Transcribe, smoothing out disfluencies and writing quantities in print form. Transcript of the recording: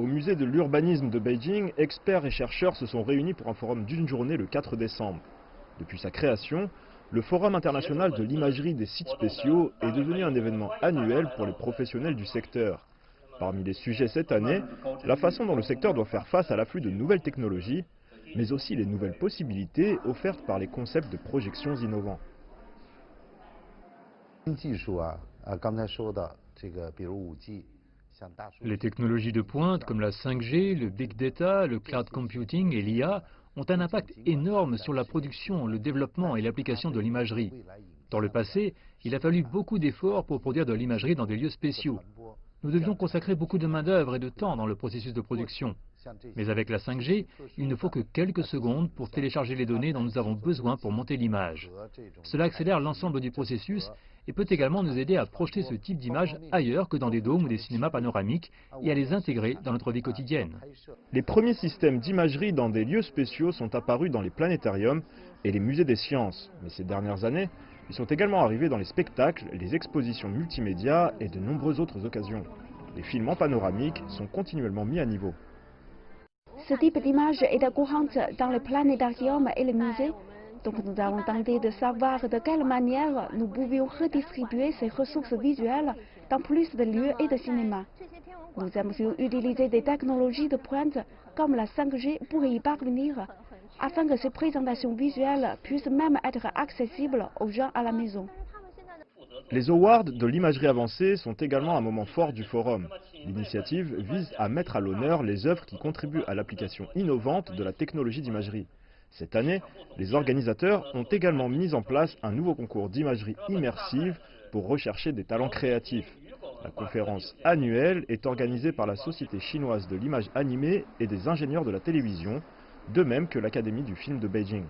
Au musée de l'urbanisme de Beijing, experts et chercheurs se sont réunis pour un forum d'une journée le 4 décembre. Depuis sa création, le Forum international de l'imagerie des sites spéciaux est devenu un événement annuel pour les professionnels du secteur. Parmi les sujets cette année, la façon dont le secteur doit faire face à l'afflux de nouvelles technologies, mais aussi les nouvelles possibilités offertes par les concepts de projections innovants. Les technologies de pointe comme la 5G, le big data, le cloud computing et l'IA ont un impact énorme sur la production, le développement et l'application de l'imagerie. Dans le passé, il a fallu beaucoup d'efforts pour produire de l'imagerie dans des lieux spéciaux. Nous devions consacrer beaucoup de main-d'œuvre et de temps dans le processus de production. Mais avec la 5G, il ne faut que quelques secondes pour télécharger les données dont nous avons besoin pour monter l'image. Cela accélère l'ensemble du processus et peut également nous aider à projeter ce type d'image ailleurs que dans des dômes ou des cinémas panoramiques et à les intégrer dans notre vie quotidienne. Les premiers systèmes d'imagerie dans des lieux spéciaux sont apparus dans les planétariums et les musées des sciences. Mais ces dernières années, ils sont également arrivés dans les spectacles, les expositions multimédia et de nombreuses autres occasions. Les films en panoramique sont continuellement mis à niveau. Ce type d'image est courante dans les planétariums et les musées, donc nous avons tenté de savoir de quelle manière nous pouvions redistribuer ces ressources visuelles dans plus de lieux et de cinémas. Nous aimerions utiliser des technologies de pointe comme la 5G pour y parvenir, afin que ces présentations visuelles puissent même être accessibles aux gens à la maison. Les awards de l'imagerie avancée sont également un moment fort du forum. L'initiative vise à mettre à l'honneur les œuvres qui contribuent à l'application innovante de la technologie d'imagerie. Cette année, les organisateurs ont également mis en place un nouveau concours d'imagerie immersive pour rechercher des talents créatifs. La conférence annuelle est organisée par la Société chinoise de l'image animée et des ingénieurs de la télévision, de même que l'Académie du film de Beijing.